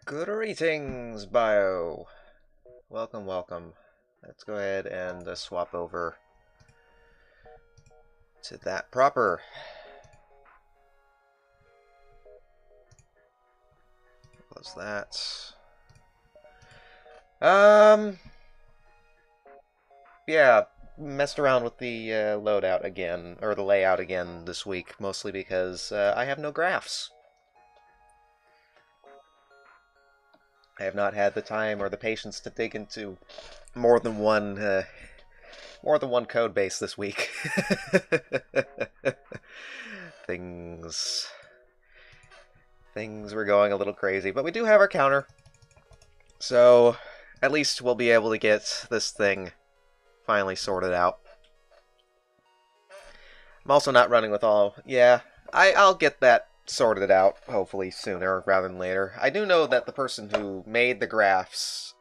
Greetings, Bio. Welcome, welcome. Let's go ahead and swap over to that proper. Close that. Yeah, messed around with the loadout again, or the layout again this week, mostly because I have no graphs. I have not had the time or the patience to dig into more than one code base this week. Things were going a little crazy, but we do have our counter, so at least we'll be able to get this thing finally sorted out. I'm also not running with all. Yeah, I'll get that sorted out, hopefully sooner rather than later. I do know that the person who made the graphs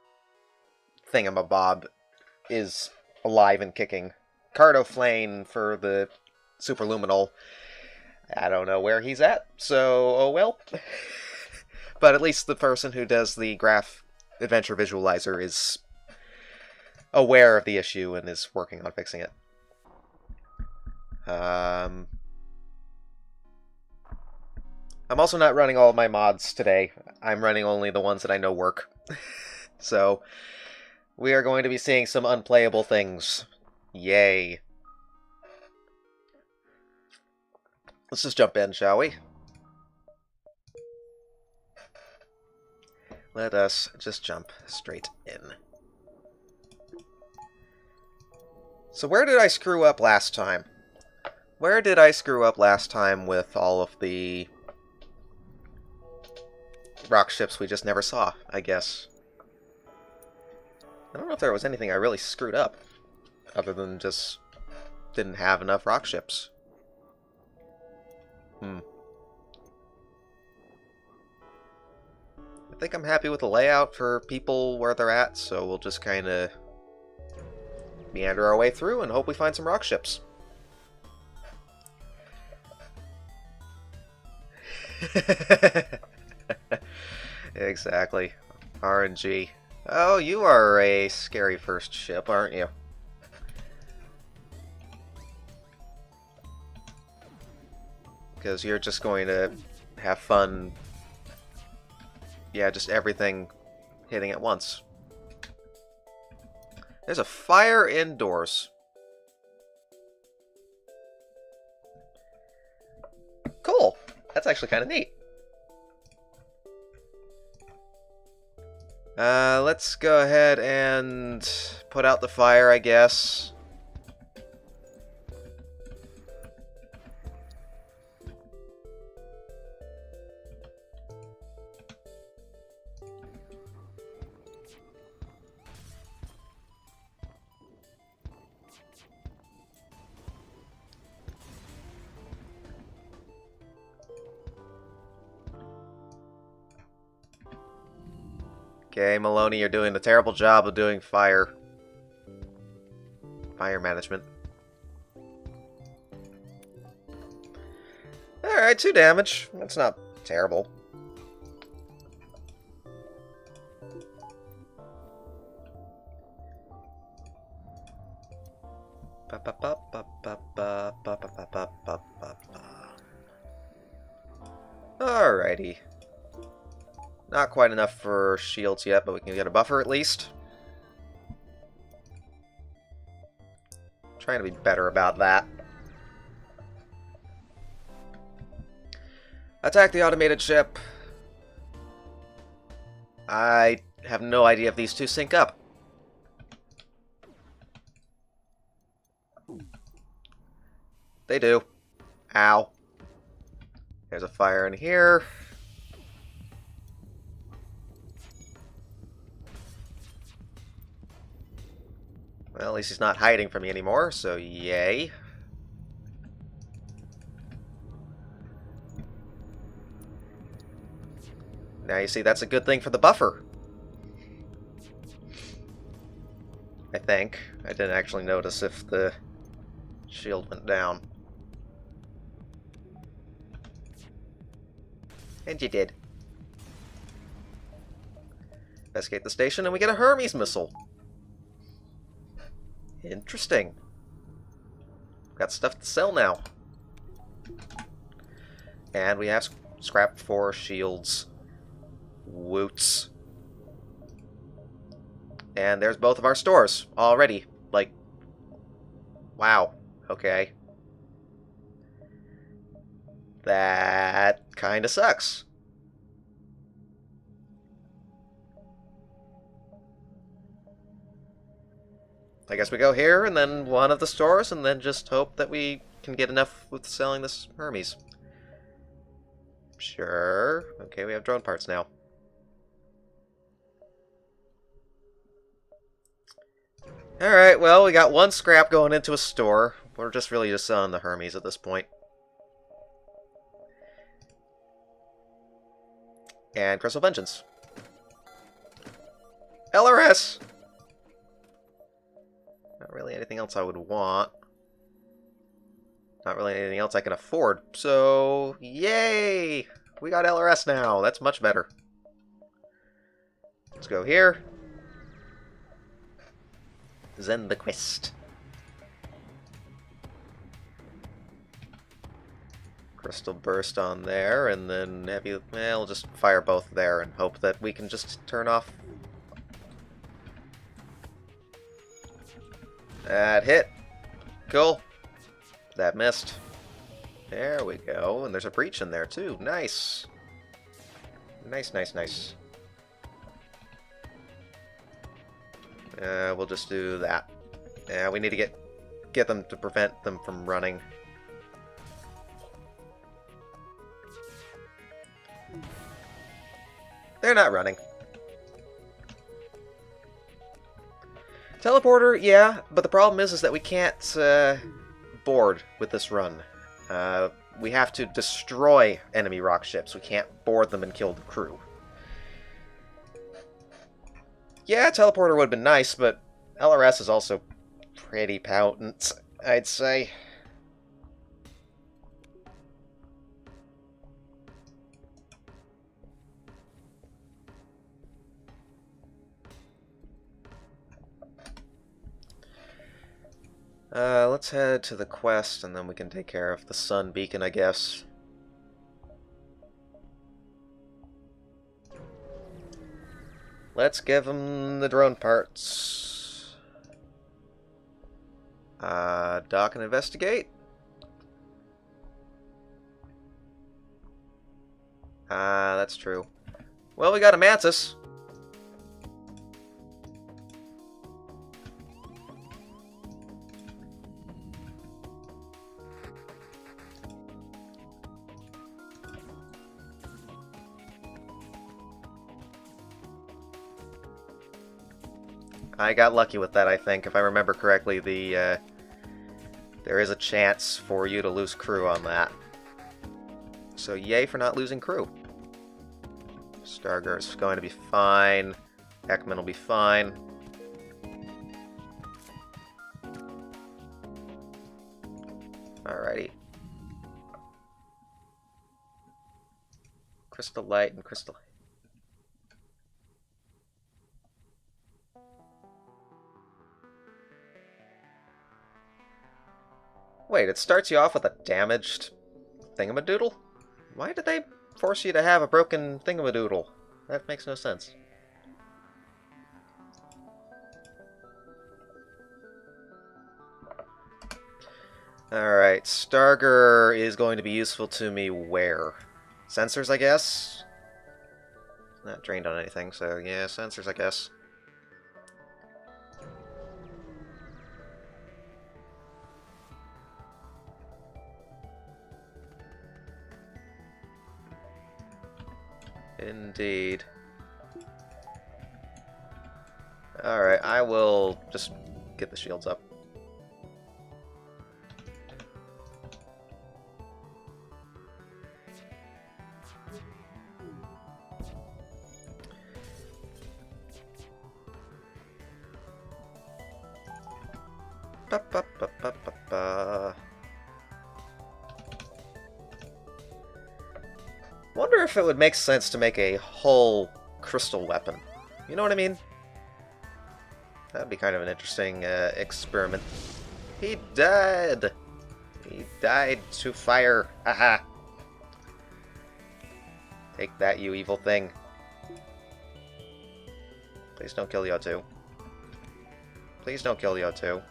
thingamabob is alive and kicking. Cardo Flane for the Superluminal. I don't know where he's at, so oh well. But at least the person who does the graph adventure visualizer is aware of the issue and is working on fixing it. I'm also not running all of my mods today. I'm running only the ones that I know work. So, we are going to be seeing some unplayable things. Yay. Let's just jump in, shall we? Let us just jump straight in. So where did I screw up last time? Where did I screw up last time with all of the rock ships we just never saw, I guess? I don't know if there was anything I really screwed up, other than just didn't have enough rock ships. I think I'm happy with the layout for people where they're at, so we'll just kind of meander our way through and hope we find some rock ships. Exactly. RNG. Oh, you are a scary first ship, aren't you? Because you're just going to have fun. Yeah, just everything hitting at once. There's a fire indoors. Cool. That's actually kind of neat. Let's go ahead and put out the fire, I guess. Okay, Maloney, you're doing a terrible job of doing fire management. Alright, 2 damage. That's not terrible. Alrighty. Not quite enough for shields yet, but we can get a buffer at least. Trying to be better about that. Attack the automated ship. I have no idea if these two sync up. They do. Ow. There's a fire in here. Well, at least he's not hiding from me anymore, so yay. Now you see, that's a good thing for the buffer. I think. I didn't actually notice if the shield went down. And you did. Investigate the station, and we get a Hermes missile. Interesting. Got stuff to sell now. And we have scrap for shields. Woots. And there's both of our stores already. Like, wow. Okay. That kind of sucks. I guess we go here, and then one of the stores, and then just hope that we can get enough with selling this Hermes. Sure. Okay, we have drone parts now. Alright, well, we got one scrap going into a store. We're just really just selling the Hermes at this point. And Crystal Vengeance. LRS! Not really anything else I would want. Not really anything else I can afford. So, yay! We got LRS now. That's much better. Let's go here. Zen the quest. Crystal burst on there, and then heavy. Well, we'll just fire both there and hope that we can just turn off. That hit. Cool. That missed. There we go. And there's a breach in there too. Nice. Nice, nice, nice. We'll just do that. Yeah, we need to get them to prevent them from running. They're not running. Teleporter, yeah, but the problem is that we can't board with this run. We have to destroy enemy rock ships. We can't board them and kill the crew. Yeah, teleporter would have been nice, but LRS is also pretty potent, I'd say. Let's head to the quest, and then we can take care of the sun beacon, I guess. Let's give him the drone parts. Dock and investigate. That's true. Well, we got a Mantis. I got lucky with that, I think. If I remember correctly, there is a chance for you to lose crew on that. So yay for not losing crew. Stargar's going to be fine. Ekman will be fine. Alrighty. Crystal Light and Crystal... Wait, it starts you off with a damaged thingamadoodle? Why did they force you to have a broken thingamadoodle? That makes no sense. Alright, Stargar is going to be useful to me where? Sensors, I guess? Not drained on anything, so yeah, sensors, I guess. Indeed. Alright, I will just get the shields up. Ba, ba, ba, ba, ba, ba. Wonder if it would make sense to make a whole crystal weapon. You know what I mean? That'd be kind of an interesting experiment. He died! He died to fire. Aha! Take that, you evil thing. Please don't kill the O2. Please don't kill the O2.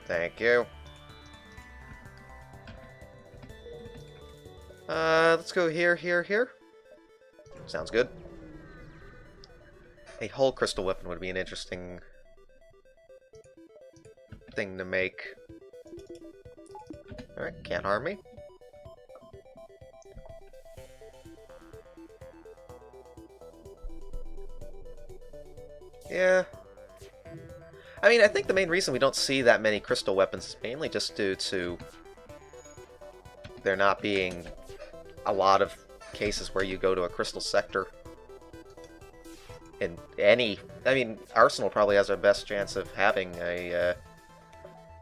Thank you. Let's go here, here, here. Sounds good. A whole crystal weapon would be an interesting thing to make. Alright, can't harm me. Yeah. I mean, I think the main reason we don't see that many crystal weapons is mainly just due to there not being a lot of cases where you go to a crystal sector. In any... I mean, Arsenal probably has our best chance of having a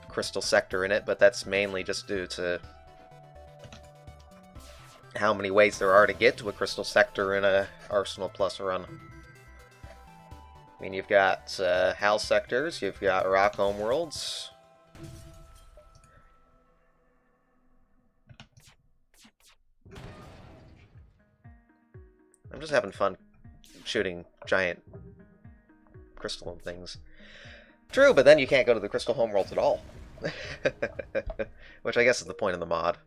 crystal sector in it, but that's mainly just due to how many ways there are to get to a crystal sector in a Arsenal Plus run. I mean, you've got HAL sectors, you've got Rock Homeworlds. I'm just having fun shooting giant crystal things. True, but then you can't go to the crystal homeworlds at all. Which I guess is the point of the mod.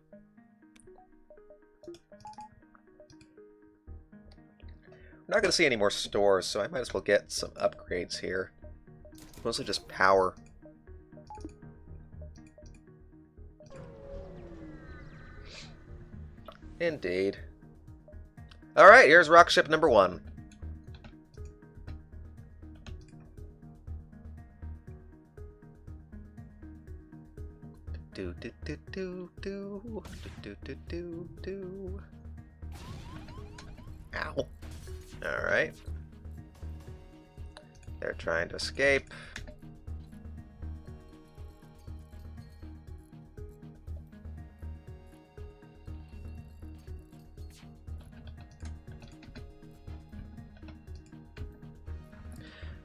We're not going to see any more stores, so I might as well get some upgrades here. Mostly just power. Indeed. Alright, here's rock ship number 1. Do do do do do do do do do. Ow. Alright. They're trying to escape.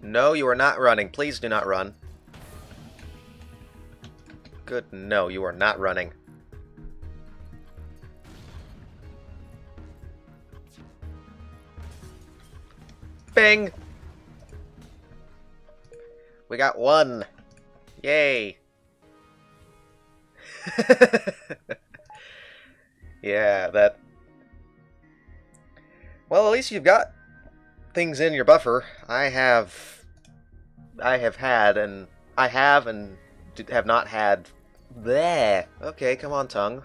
No, you are not running. Please do not run. Good. No, you are not running. Bing! We got 1. Yay! Yeah, that... Well, at least you've got things in your buffer. I have not had... Bleh. Okay, come on, tongue.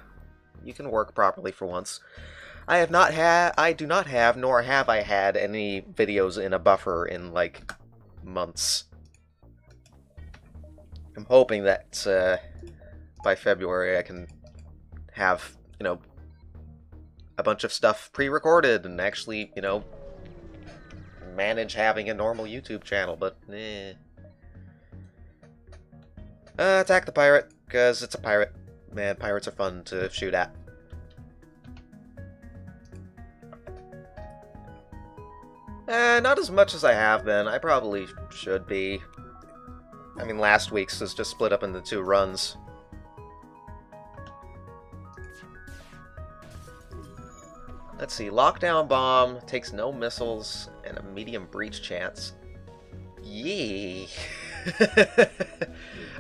You can work properly for once. I do not have, nor have I had any videos in a buffer in, like, months. I'm hoping that, by February I can have, you know, a bunch of stuff pre-recorded and actually, you know, manage having a normal YouTube channel, but, eh. Attack the pirate, because it's a pirate. Man, pirates are fun to shoot at. Not as much as I have been. I probably should be. I mean, last week's was just split up into 2 runs. Let's see. Lockdown bomb takes no missiles and a medium breach chance. Yee.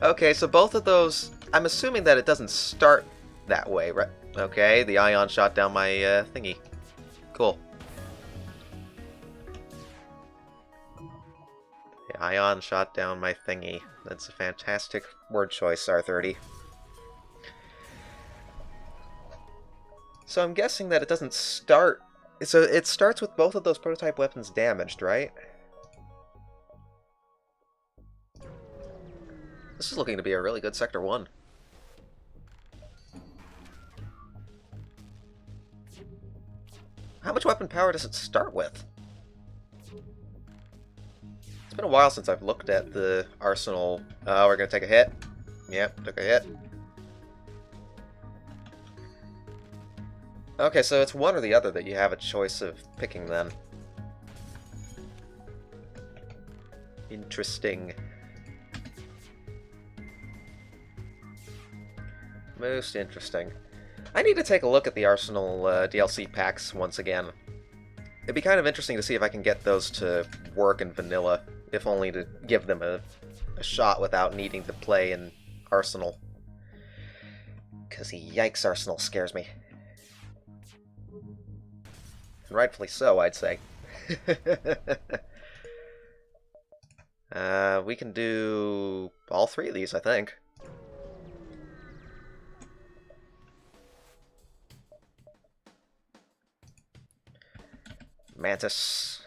Okay, so both of those... I'm assuming that it doesn't start that way, right? Okay, the ion shot down my thingy. Cool. The ion shot down my thingy. That's a fantastic word choice, R30. So I'm guessing that it doesn't start So it starts with both of those prototype weapons damaged, right? This is looking to be a really good Sector 1. How much weapon power does it start with? It's been a while since I've looked at the arsenal. Oh, we're gonna take a hit. Yep, took a hit. Okay, so it's one or the other that you have a choice of picking then. Interesting. Most interesting. I need to take a look at the Arsenal DLC packs once again. It'd be kind of interesting to see if I can get those to work in vanilla, if only to give them a shot without needing to play in Arsenal. Because yikes, Arsenal scares me. And rightfully so, I'd say. We can do all three of these, I think. Mantis.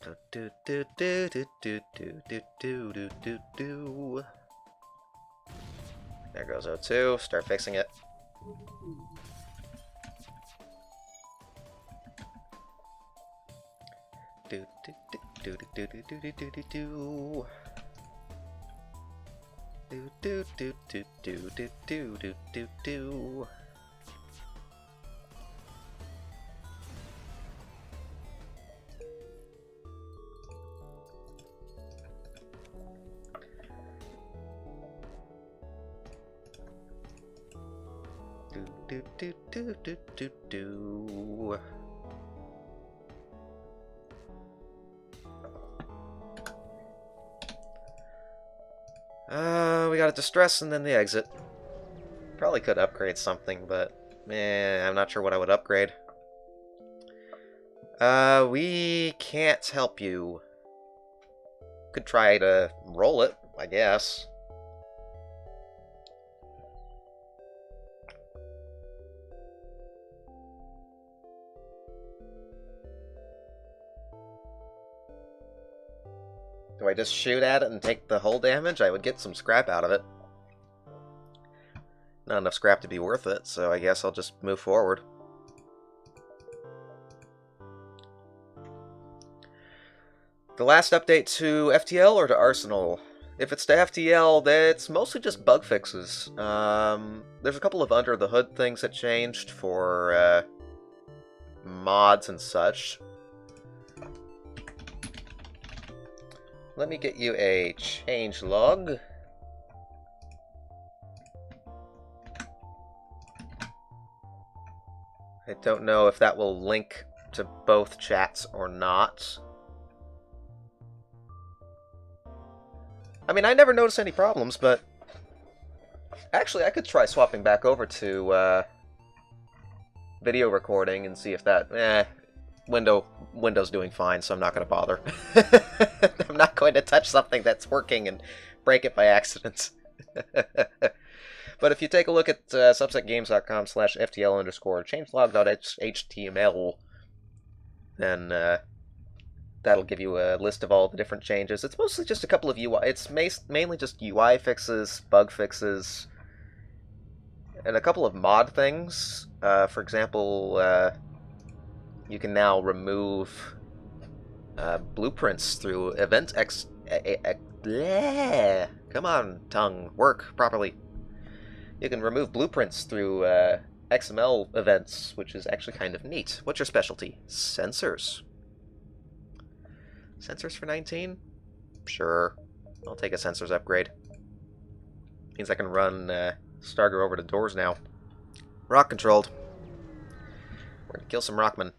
Do do do do do do do do do do do. There goes O2. Start fixing it. Do do do do do do do do do do. Do do do do do do do do do do. Do do do do do do. We got a distress and then the exit. Probably could upgrade something, but I'm not sure what I would upgrade. We can't help you. Could try to roll it, I guess. Do I just shoot at it and take the whole damage? I would get some scrap out of it. Not enough scrap to be worth it, so I guess I'll just move forward. The last update to FTL or to Arsenal? If it's to FTL, it's mostly just bug fixes. There's a couple of under-the-hood things that changed for mods and such. Let me get you a change log. I don't know if that will link to both chats or not. I mean, I never noticed any problems, but actually I could try swapping back over to video recording and see if that... Window's doing fine, so I'm not going to bother. I'm not going to touch something that's working and break it by accident. But if you take a look at subsetgames.com/ftl_changelog.html, then that'll give you a list of all the different changes. It's mostly just a couple of UI. It's mainly just UI fixes, bug fixes, and a couple of mod things. For example, you can now remove blueprints through event Come on, tongue. Work properly. You can remove blueprints through XML events, which is actually kind of neat. What's your specialty? Sensors. Sensors for 19? Sure. I'll take a sensors upgrade. Means I can run Starger over to doors now. Rock controlled. We're gonna kill some rockmen.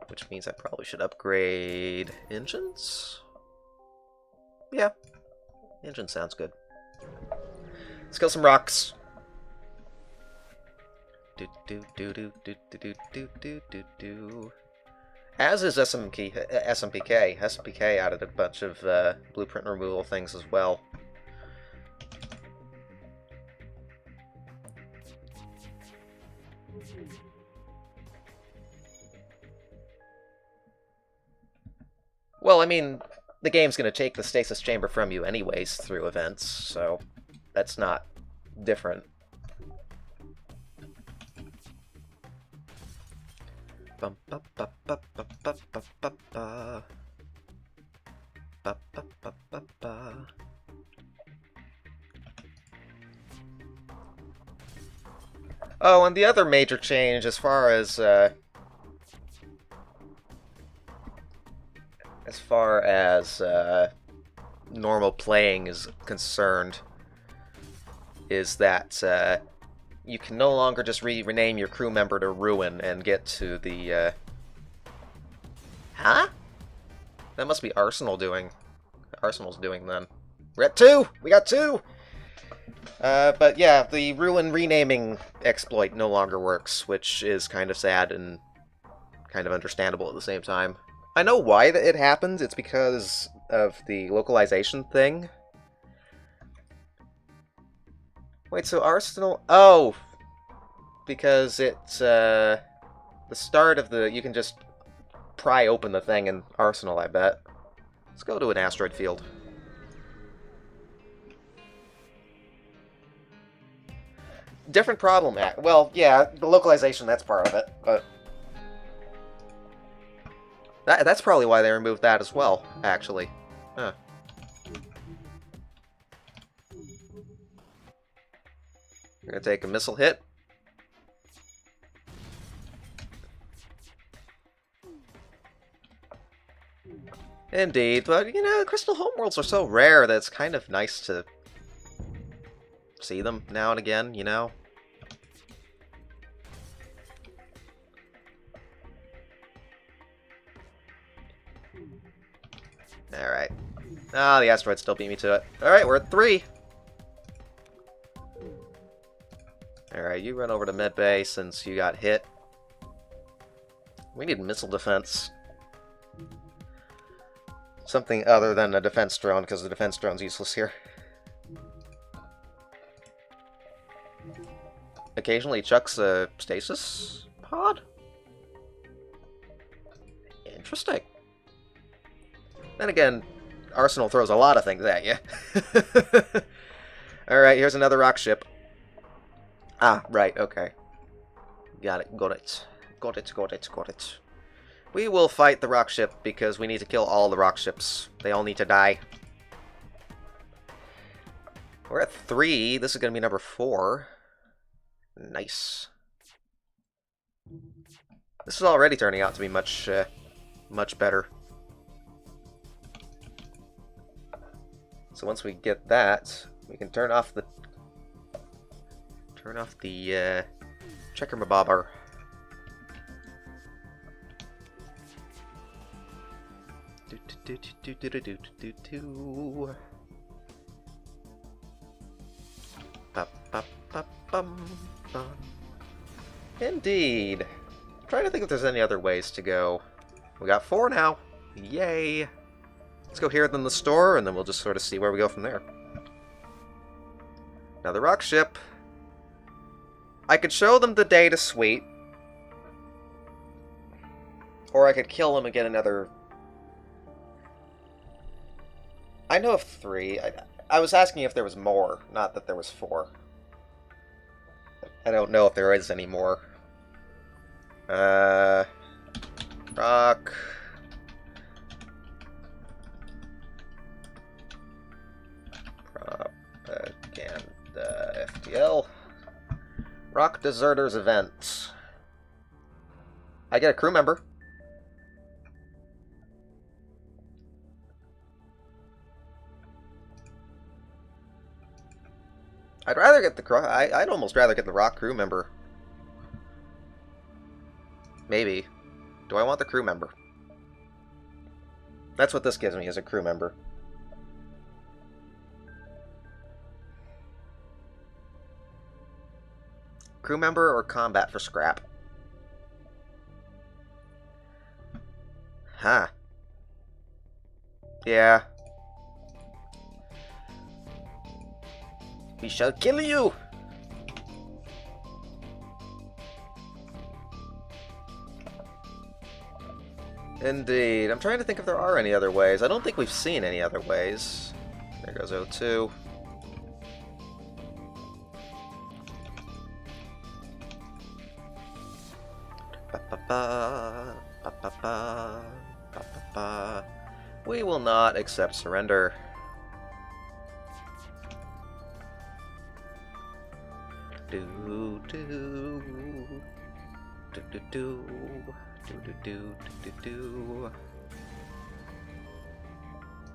Which means I probably should upgrade engines? Yeah. Engine sounds good. Let's kill some rocks. Do do do do do do do do do do. As is SMPK. SMPK added a bunch of blueprint removal things as well. Well, I mean, the game's going to take the stasis chamber from you anyways through events, so that's not different. Bum, ba, ba, ba, ba, ba, ba, ba, ba. Ba, ba, ba, ba, ba. Oh, and the other major change as far as normal playing is concerned is that you can no longer just rename your crew member to Ruin and get to the Huh? That must be Arsenal's doing then. We're at 2! We got 2! But yeah, the Ruin renaming exploit no longer works, which is kind of sad and kind of understandable at the same time. I know why it happens. It's because of the localization thing. Wait, so Arsenal... Oh! Because it's, the start of the... You can just pry open the thing in Arsenal, I bet. Let's go to an asteroid field. Different problem. Well, yeah, the localization, that's part of it, but... That's probably why they removed that as well, actually. Huh. We're gonna take a missile hit. Indeed, but, you know, crystal homeworlds are so rare that it's kind of nice to see them now and again, you know? Alright. Ah, the asteroid still beat me to it. Alright, we're at 3! Alright, you run over to medbay since you got hit. We need missile defense. Something other than a defense drone, because the defense drone's useless here. Occasionally chucks a stasis pod? Interesting. Then again, Arsenal throws a lot of things at you. Alright, here's another rock ship. Ah, right, okay. Got it, got it. Got it, got it, got it. We will fight the rock ship because we need to kill all the rock ships. They all need to die. We're at 3. This is going to be number 4. Nice. This is already turning out to be much better. So once we get that, we can turn off the checker mabobber. Indeed. I'm trying to think if there's any other ways to go. We got 4 now. Yay. Let's go here then the store, and then we'll just sort of see where we go from there. Now the rock ship. I could show them the data suite. Or I could kill them and get another... I know of 3. I was asking if there was more, not that there was 4. I don't know if there is any more. Rock... Propaganda... FTL... Rock Deserters Event. I get a crew member. I'd rather get the I'd almost rather get the Rock crew member. Maybe. Do I want the crew member? That's what this gives me, is a crew member. Crew member or combat for scrap? Huh. Yeah. We shall kill you! Indeed. I'm trying to think if there are any other ways. I don't think we've seen any other ways. There goes O2. Ba-ba-ba, ba-ba-ba, ba-ba-ba. We will not accept surrender. Do do do do do do do do do do.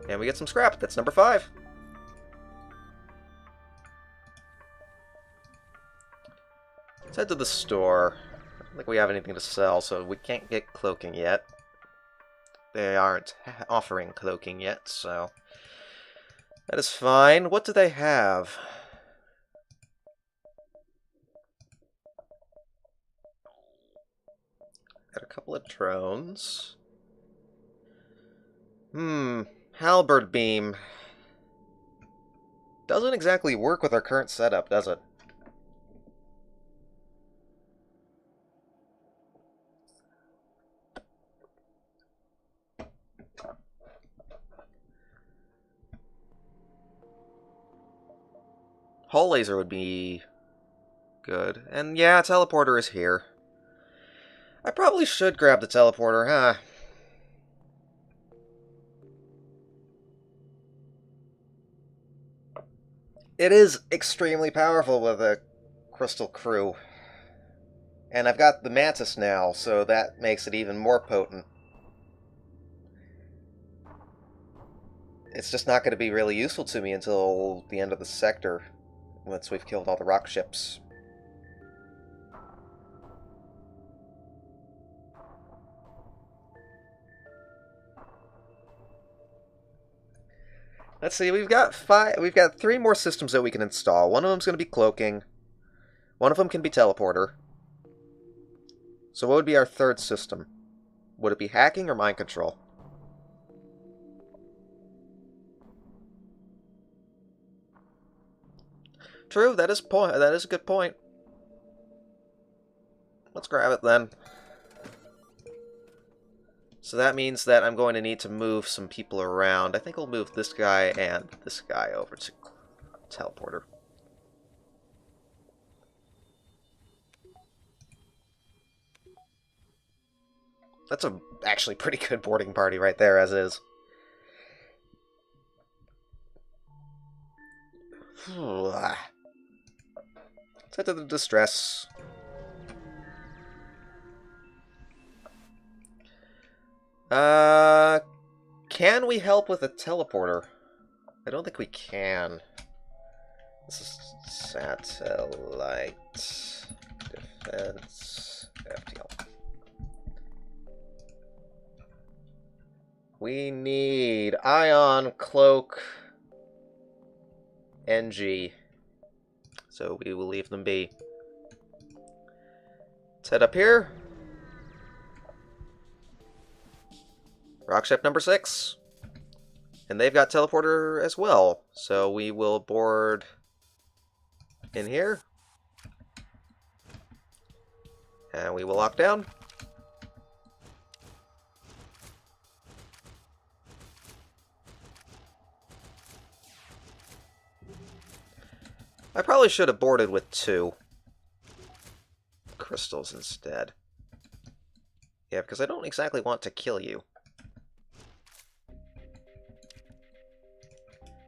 And we get some scrap. That's number 5. Let's head to the store. I don't think we have anything to sell, so we can't get cloaking yet. They aren't offering cloaking yet, so that is fine. What do they have? Got a couple of drones. Halberd beam. Doesn't exactly work with our current setup, does it? Hull laser would be good. And yeah, teleporter is here. I probably should grab the teleporter, huh? It is extremely powerful with a crystal crew. And I've got the Mantis now, so that makes it even more potent. It's just not going to be really useful to me until the end of the sector, once we've killed all the rock ships. Let's see, we've got 3 more systems that we can install. One of them's going to be cloaking. One of them can be teleporter. So what would be our third system? Would it be hacking or mind control? True, that is a good point. Let's grab it then. So that means that I'm going to need to move some people around. I think I'll move this guy and this guy over to teleporter. That's a actually pretty good boarding party right there, as is. Let's head to the distress. Can we help with a teleporter? I don't think we can. This is satellite defense FTL. We need ion, cloak, NG. So we will leave them be. Let's head up here. Rockship number 6. And they've got teleporter as well. So we will board in here. And we will lock down. I probably should have boarded with 2 crystals instead. Yeah, because I don't exactly want to kill you.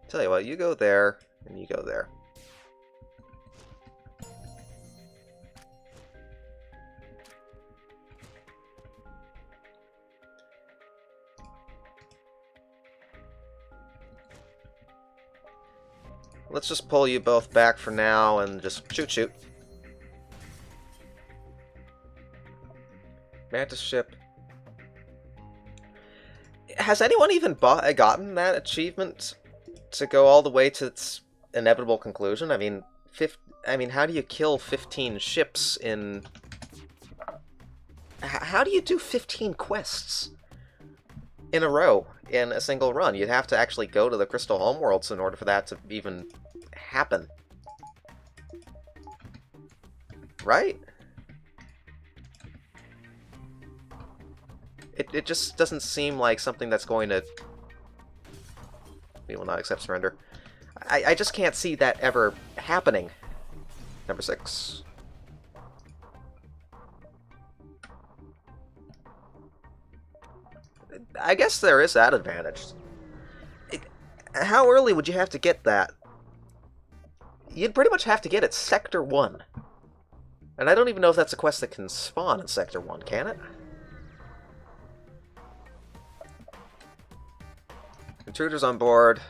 Tell you what, you go there, and you go there. Let's just pull you both back for now and just shoot. Mantis ship. Has anyone even gotten that achievement to go all the way to its inevitable conclusion? I mean, how do you kill 15 ships in... How do you do 15 quests in a row in a single run? You'd have to actually go to the Crystal Homeworlds in order for that to even happen. Right? It just doesn't seem like something that's going to... We will not accept surrender. I just can't see that ever happening. Number 6. I guess there is that advantage. How early would you have to get that? You'd pretty much have to get it Sector 1. And I don't even know if that's a quest that can spawn in Sector 1, can it? Intruders on board.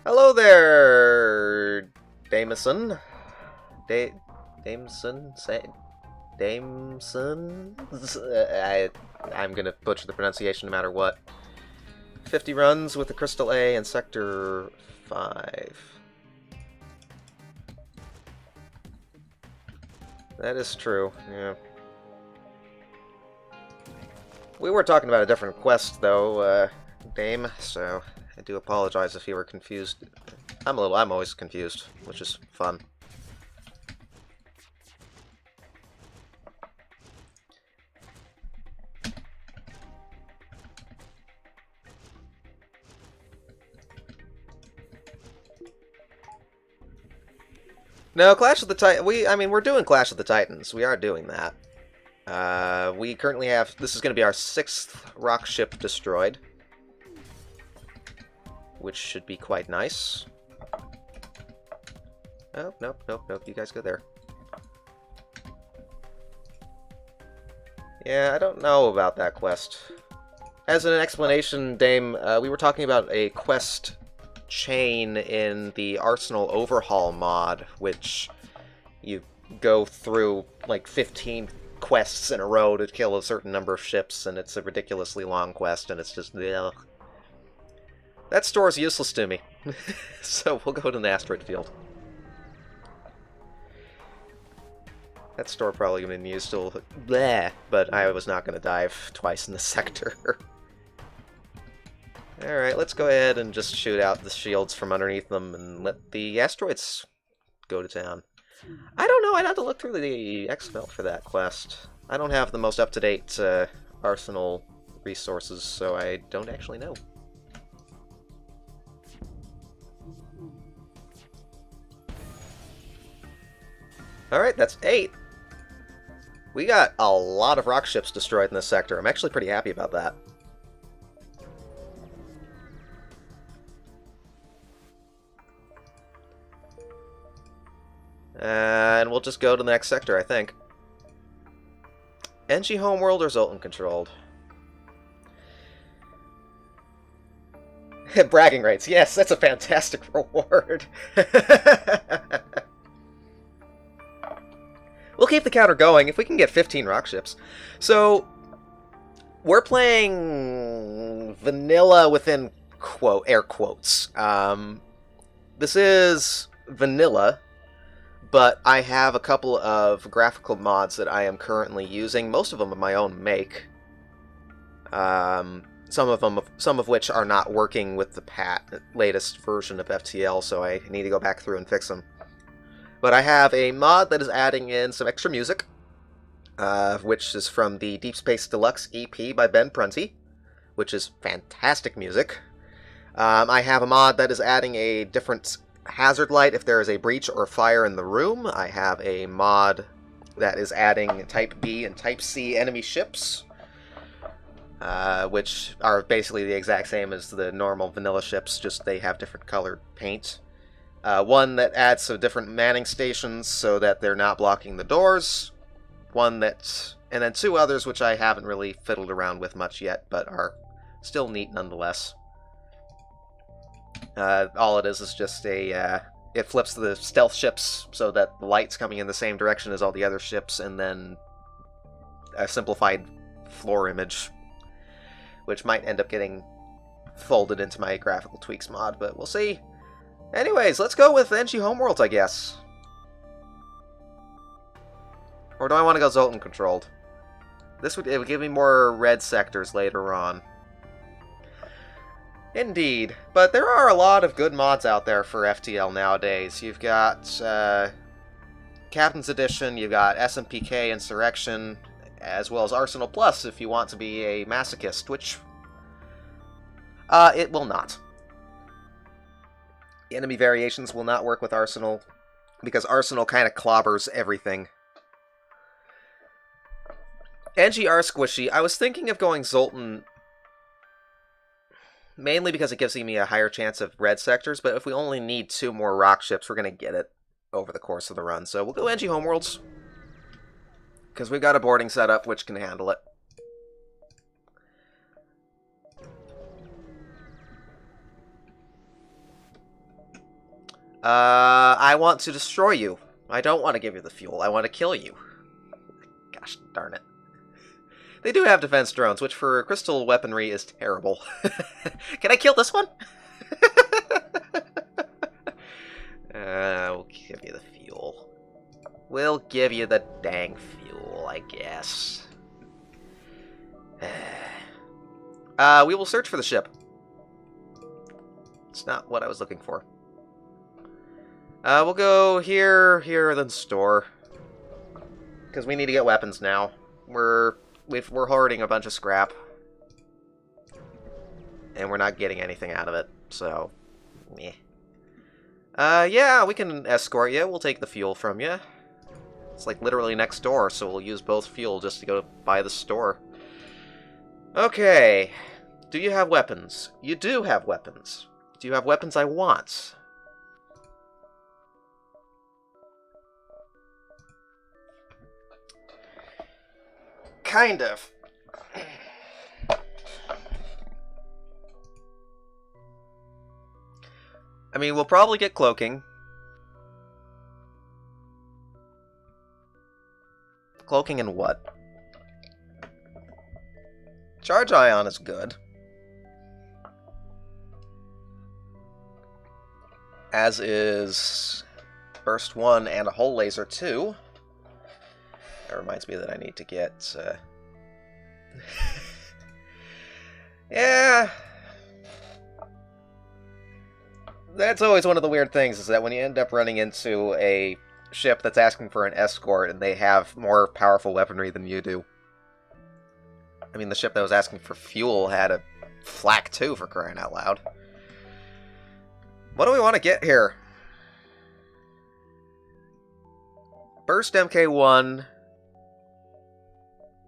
Hello there, Dameson. Dameson? I'm gonna butcher the pronunciation no matter what. 50 runs with the Crystal A in Sector 5. That is true, yeah. We were talking about a different quest, though, Dame, so I do apologize if you were confused. I'm always confused, which is fun. No, Clash of the Titans. We're doing Clash of the Titans. We are doing that. We currently have... This is going to be our 6th rock ship destroyed. Which should be quite nice. Oh, nope. You guys go there. Yeah, I don't know about that quest. As an explanation, Dame, we were talking about a quest chain in the Arsenal Overhaul mod, which you go through like 15 quests in a row to kill a certain number of ships, and it's a ridiculously long quest, and it's just... ugh. That store's useless to me. So we'll go to the asteroid field. That store probably going to be used till... bleh, but I was not going to dive twice in the sector. Alright, let's go ahead and just shoot out the shields from underneath them and let the asteroids go to town. I don't know, I'd have to look through the XML for that quest. I don't have the most up-to-date Arsenal resources, so I don't actually know. Alright, that's 8. We got a lot of rock ships destroyed in this sector. I'm actually pretty happy about that. And we'll just go to the next sector, I think. NG Homeworld or Zoltan controlled? Bragging rights, yes, that's a fantastic reward. We'll keep the counter going if we can get 15 rock ships. So, we're playing vanilla within air quotes. This is vanilla, but I have a couple of graphical mods that I am currently using. Most of them are my own make. Some of which are not working with the latest version of FTL, so I need to go back through and fix them. But I have a mod that is adding in some extra music, which is from the Deep Space Deluxe EP by Ben Prunty, which is fantastic music. I have a mod that is adding a different hazard light if there is a breach or fire in the room. I have a mod that is adding Type B and Type C enemy ships, which are basically the exact same as the normal vanilla ships, just they have different colored paint. One that adds some different manning stations so that they're not blocking the doors. And then 2 others which I haven't really fiddled around with much yet, but are still neat nonetheless. All it is just it flips the stealth ships so that the light's coming in the same direction as all the other ships, and then a simplified floor image, which might end up getting folded into my graphical tweaks mod, but we'll see. Anyways, let's go with NG Homeworlds, I guess. Or do I want to go Zoltan controlled? It would give me more red sectors later on. Indeed, but there are a lot of good mods out there for FTL nowadays. You've got Captain's Edition, you've got SMPK Insurrection, as well as Arsenal Plus if you want to be a masochist, which it will not. Enemy variations will not work with Arsenal, because Arsenal kind of clobbers everything. NGR Squishy, I was thinking of going Zoltan mainly because it gives me a higher chance of red sectors, but if we only need 2 more rock ships, we're going to get it over the course of the run. So we'll go NG Homeworlds, because we've got a boarding setup which can handle it. I want to destroy you. I don't want to give you the fuel. I want to kill you. Gosh darn it. They do have defense drones, which for crystal weaponry is terrible. Can I kill this one? We'll give you the fuel. We'll give you the dang fuel, I guess. We will search for the ship. It's not what I was looking for. We'll go here, here, then store. Because we need to get weapons now. We're hoarding a bunch of scrap. And we're not getting anything out of it, so... meh. Yeah, we can escort you. We'll take the fuel from you. It's like literally next door, so we'll use both fuel just to go buy the store. Okay. Do you have weapons? You do have weapons. Do you have weapons I want? Kind of. I mean, we'll probably get cloaking. Cloaking and what? Charge Ion is good. As is Burst 1 and a Hull Laser 2. That reminds me that I need to get... yeah... That's always one of the weird things, is that when you end up running into a ship that's asking for an escort and they have more powerful weaponry than you do. I mean, the ship that was asking for fuel had a flak too, for crying out loud. What do we want to get here? Burst MK1.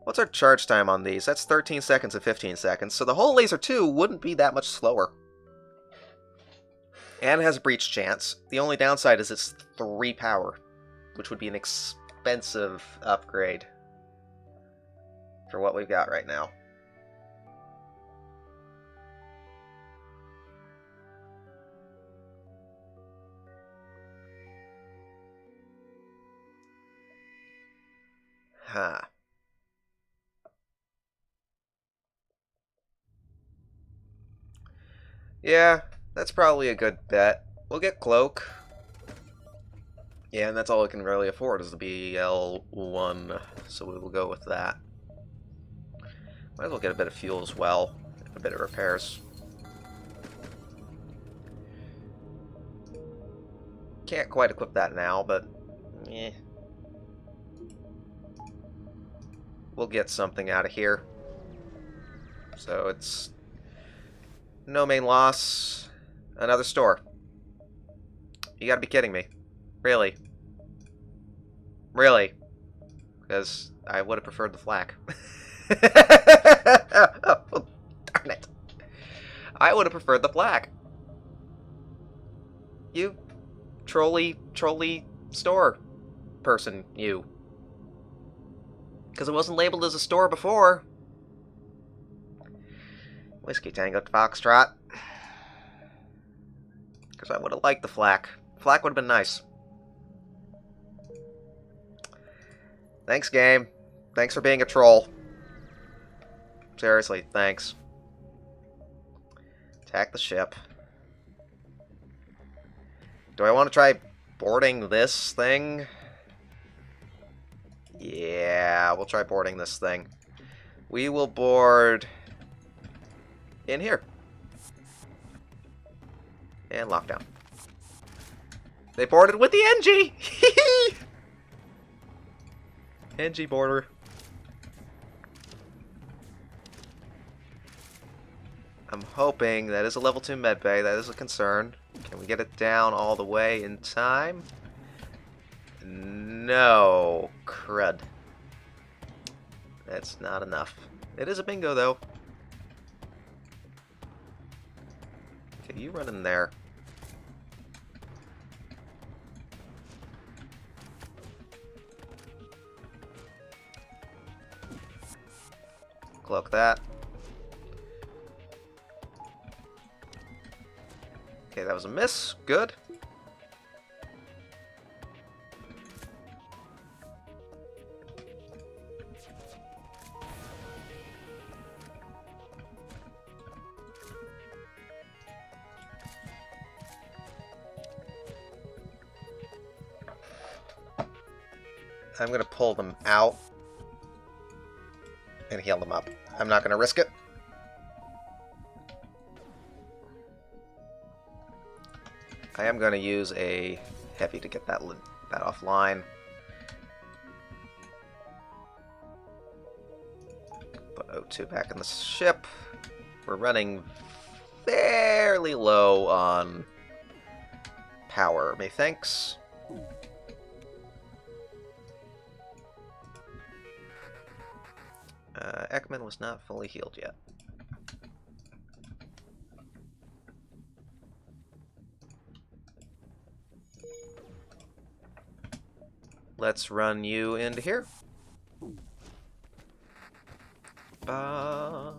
What's our charge time on these? That's 13 seconds and 15 seconds, so the Hull Laser 2 wouldn't be that much slower. And it has a breach chance. The only downside is it's 3 power, which would be an expensive upgrade for what we've got right now. Huh. Yeah, that's probably a good bet. We'll get Cloak. Yeah, and that's all we can really afford is the BL1, so we will go with that. Might as well get a bit of fuel as well, a bit of repairs. Can't quite equip that now, but eh. We'll get something out of here. So it's no main loss. Another store. You gotta be kidding me. Really? Really? Because I would have preferred the flak. Oh, darn it. I would have preferred the flak. You trolley store person, you. Because it wasn't labeled as a store before. Whiskey Tango Foxtrot. Because I would have liked the flak. Flak would have been nice. Thanks, game. Thanks for being a troll. Seriously, thanks. Attack the ship. Do I want to try boarding this thing? Yeah, we'll try boarding this thing. We will board in here. And lockdown. They boarded with the NG! NG border. I'm hoping that is a level 2 medbay. That is a concern. Can we get it down all the way in time? No. Crud. That's not enough. It is a bingo, though. Okay, you run in there. Cloak that. Okay, that was a miss. Good. I'm going to pull them out and heal them up. I'm not going to risk it. I am going to use a heavy to get that offline. Put O2 back in the ship. We're running fairly low on power, methinks. Ekman was not fully healed yet. Let's run you into here. Ba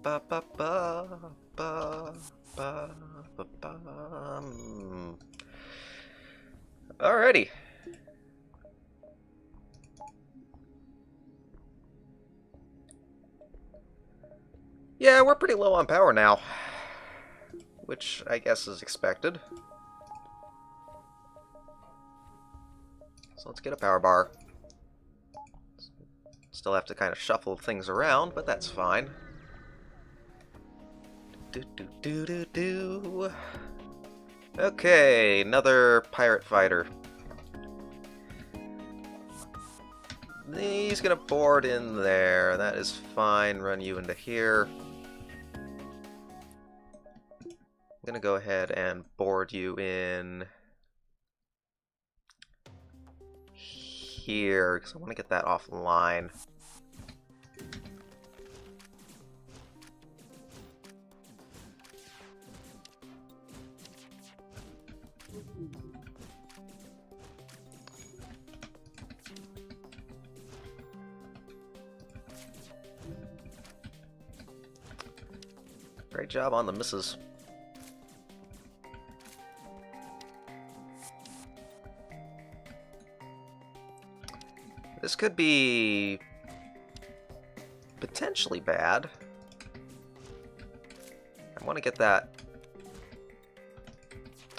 ba ba ba ba ba ba ba. Alrighty. Yeah, we're pretty low on power now, which I guess is expected. So let's get a power bar. Still have to kind of shuffle things around, but that's fine. Okay, another pirate fighter. He's gonna board in there. That is fine. Run you into here. I'm gonna go ahead and board you in here because I want to get that offline. Great job on the misses. This could be potentially bad. I want to get that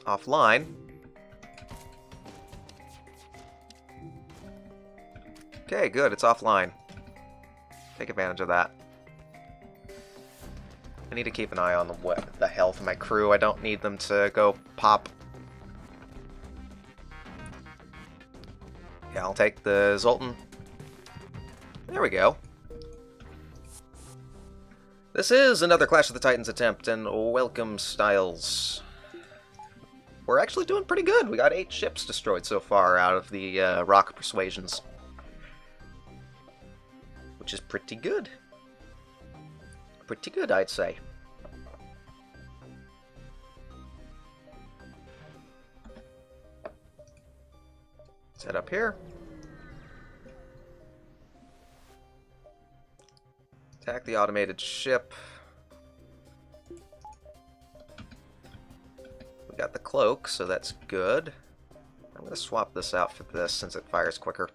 offline. Okay, good, it's offline. Take advantage of that. I need to keep an eye on the health of my crew. I don't need them to go pop. Yeah, I'll take the Zoltan. There we go. This is another Clash of the Titans attempt, and welcome, Styles. We're actually doing pretty good. We got 8 ships destroyed so far out of the rock persuasions. Which is pretty good. Pretty good, I'd say. Set up here. Attack the automated ship. We got the cloak, so that's good. I'm going to swap this out for this since it fires quicker.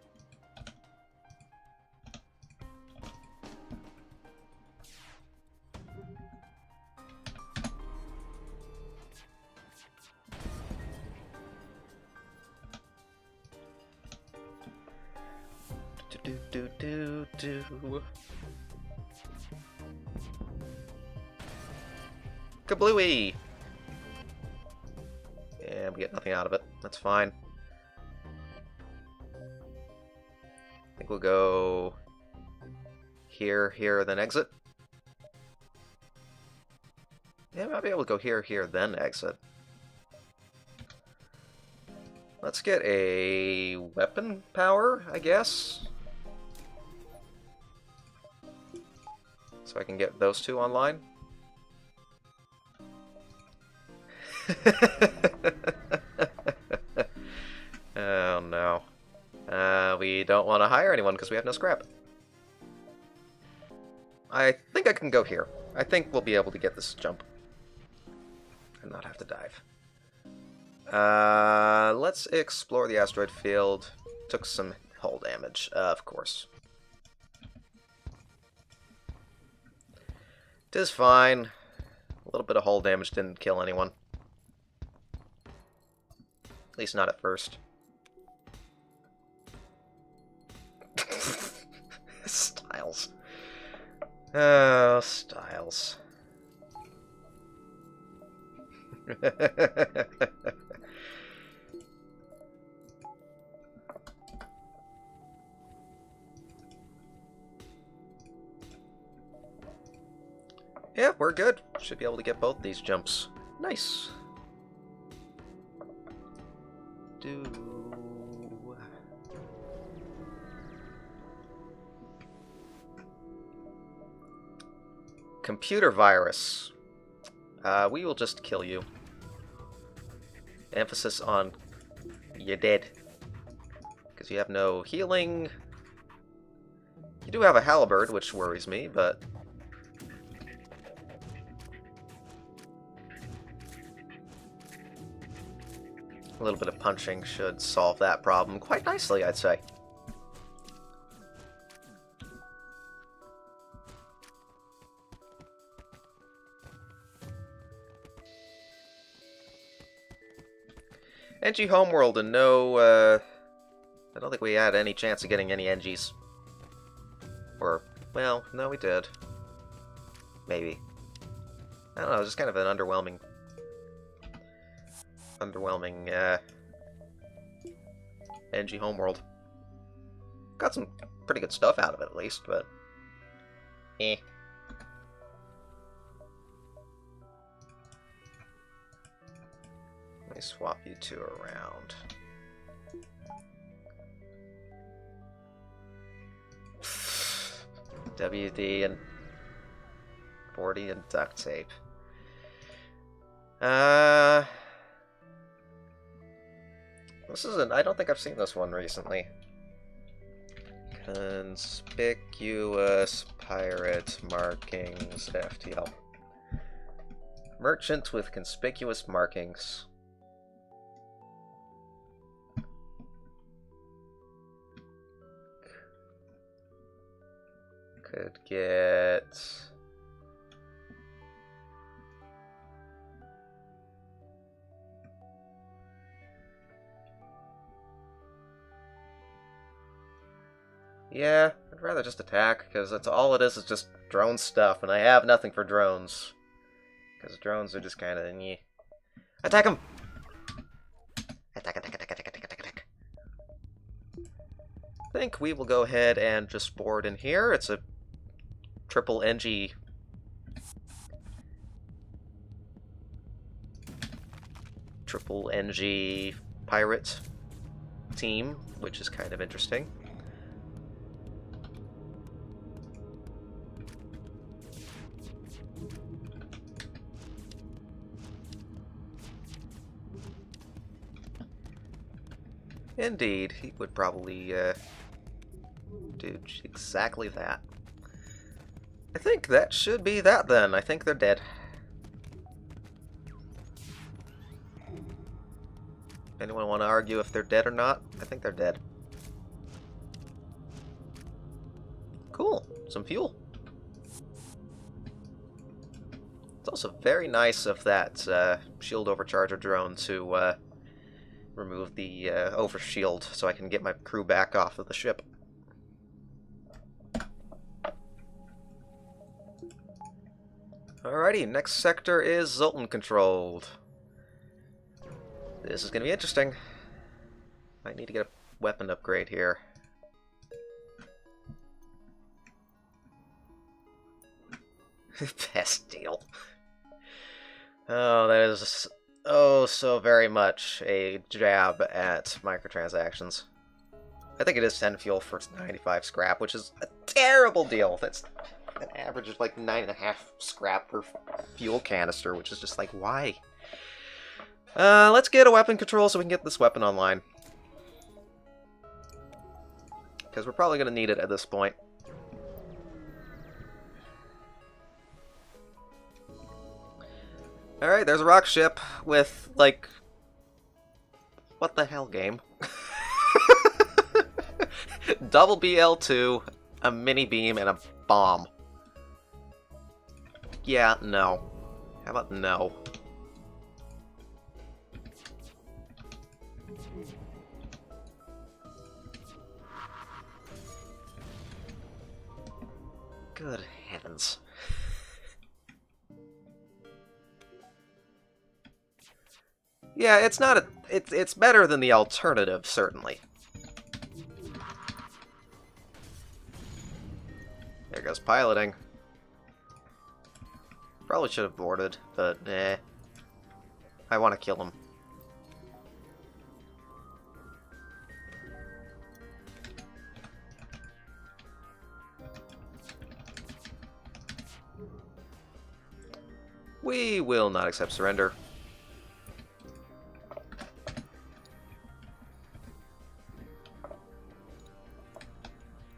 Kablooey! to get nothing out of it. That's fine. I think we'll go here, here, then exit. Yeah, I might be able to go here, here, then exit. Let's get a weapon power, I guess. So I can get those two online. Oh no. We don't want to hire anyone because we have no scrap. I think I can go here. I think we'll be able to get this jump. And not have to dive. Let's explore the asteroid field. Took some hull damage, of course. Tis fine. A little bit of hull damage didn't kill anyone. At least not at first. Styles. Oh, Styles. Yeah, we're good. Should be able to get both these jumps. Nice. Computer virus. We will just kill you. Emphasis on you're dead. Because you have no healing. You do have a halberd, which worries me, but... a little bit of punching should solve that problem quite nicely, I'd say. NG Homeworld, and no, I don't think we had any chance of getting any NGs. Or, well, no, we did. Maybe. I don't know, it was just kind of an underwhelming, NG Homeworld. Got some pretty good stuff out of it, at least, but... eh. Let me swap you two around. WD and 40 and duct tape. This isn't... I don't think I've seen this one recently. Conspicuous pirate markings, FTL. Merchant with conspicuous markings. Could get... yeah, I'd rather just attack, because that's all it is just drone stuff, and I have nothing for drones. Because drones are just kind of... yeah. Attack him! Attack, attack, attack, attack, attack, attack. I think we will go ahead and just board in here. It's a triple NG... triple NG pirate team, which is kind of interesting. Indeed, he would probably do exactly that. I think that should be that then. I think they're dead. Anyone want to argue if they're dead or not? I think they're dead. Cool. Some fuel. It's also very nice of that shield overcharger drone to remove the overshield so I can get my crew back off of the ship. Alrighty, next sector is Zoltan controlled. This is going to be interesting. Might need to get a weapon upgrade here. Best deal. Oh, that is oh so very much a jab at microtransactions. I think it is 10 fuel for 95 scrap, which is a terrible deal. That's an average of like 9.5 scrap per fuel canister, which is just like, why? Let's get a weapon control so we can get this weapon online. Because we're probably going to need it at this point. Alright, there's a rock ship with, like... What the hell, game? Double BL2, a mini beam, and a bomb. Yeah, no. How about no? Good heavens. Yeah, it's not a... It's better than the alternative, certainly. There goes piloting. Probably should have boarded, but eh. I want to kill him. We will not accept surrender.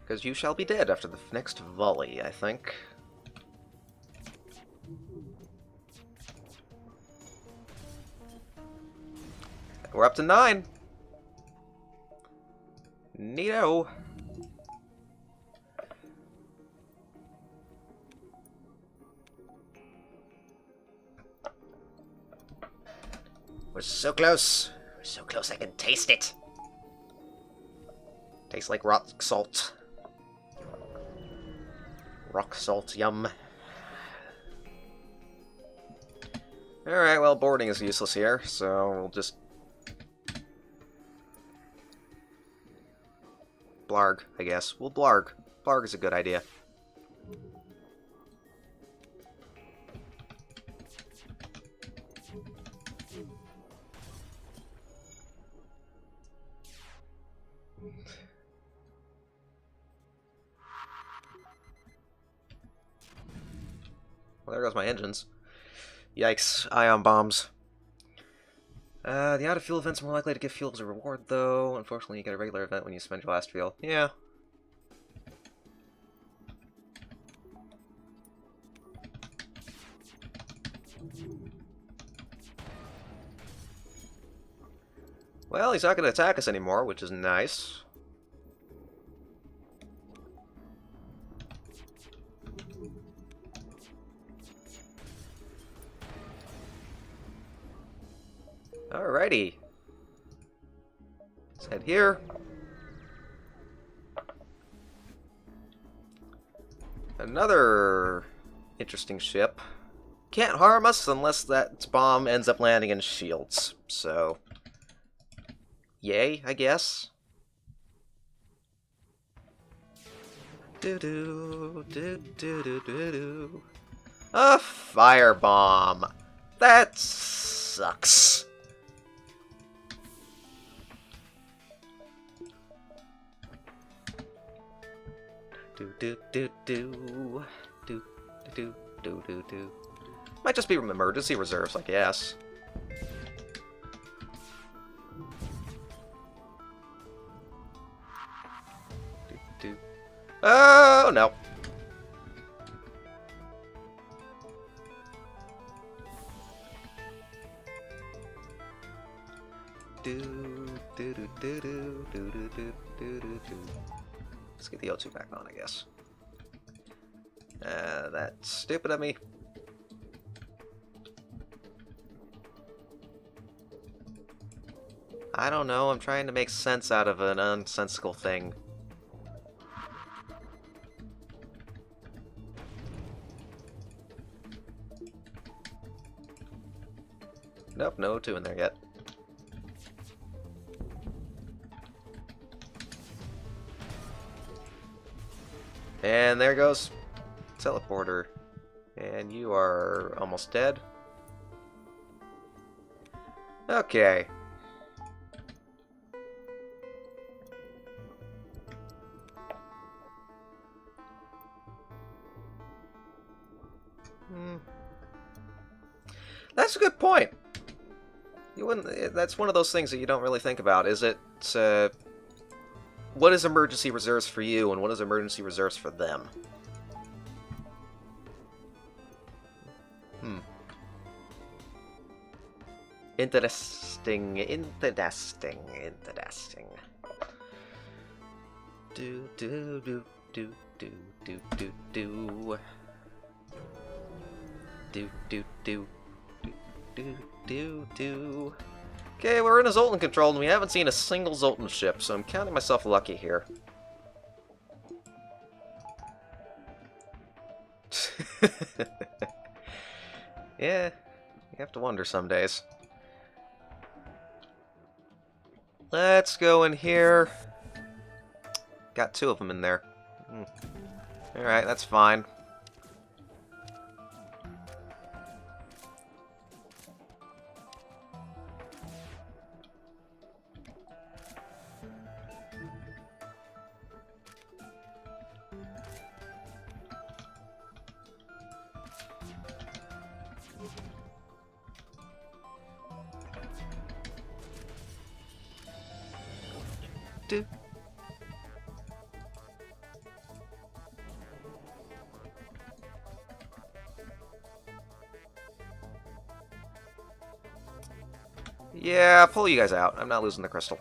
Because you shall be dead after the next volley, I think. We're up to 9. Neato. We're so close. We're so close I can taste it. Tastes like rock salt. Rock salt, yum. Alright, well, boarding is useless here, so we'll just... blarg, I guess. We'll blarg. Blarg is a good idea. Well, there goes my engines. Yikes, ion bombs. The out-of-fuel events are more likely to give fuel as a reward, though. Unfortunately, you get a regular event when you spend your last fuel. Yeah. Well, he's not going to attack us anymore, which is nice. Alrighty. Let's head here. Another interesting ship. Can't harm us unless that bomb ends up landing in shields. So, yay, I guess. Do-do-do-do-do-do-do. A firebomb. That sucks. Do-do-do-do. Do-do-do-do-do-do. Might just be emergency reserves, I guess. Do-do. Oh, no. Do-do-do-do-do-do-do-do-do-do. Let's get the O2 back on, I guess. That's stupid of me. I don't know, I'm trying to make sense out of an nonsensical thing. Nope, no O2 in there yet. And there goes teleporter. And you are almost dead. Okay. That's a good point. You wouldn't. That's one of those things that you don't really think about. Is it? What is emergency reserves for you, and what is emergency reserves for them? Interesting. Interesting. Interesting. Do do do do do do do do. Do do do do do do. Okay, we're in a Zoltan control and we haven't seen a single Zoltan ship, so I'm counting myself lucky here. Yeah, you have to wonder some days. Let's go in here. Got 2 of them in there. Alright, that's fine. Do. Yeah, pull you guys out. I'm not losing the crystal.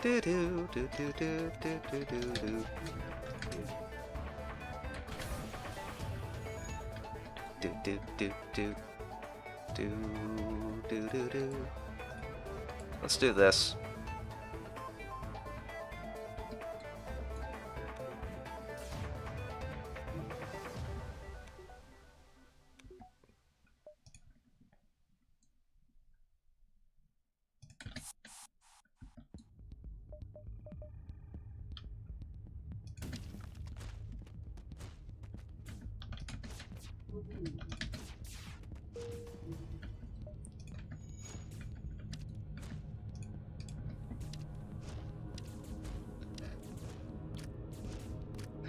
Do do do do do do do do do. Do do do do do do do do. Let's do this.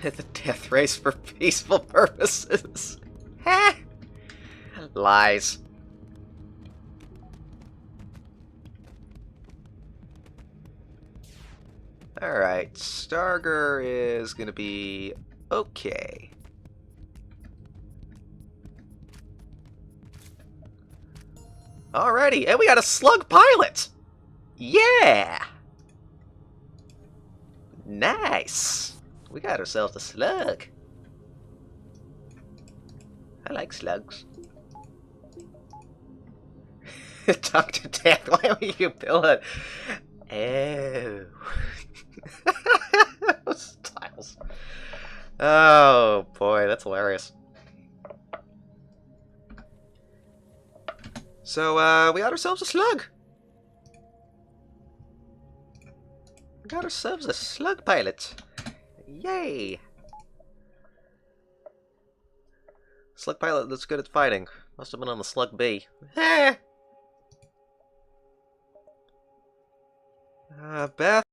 The death race for peaceful purposes. Ha! Lies. Alright, Starger is gonna be okay. Alrighty, and we got a slug pilot! Yeah! Nice! We got ourselves a slug. I like slugs. Dr. Death, why would you build it? Oh. Those styles. Oh boy, that's hilarious. So, we got ourselves a slug. We got ourselves a slug pilot. Yay! Slug pilot that's good at fighting. Must have been on the Slug B. Beth.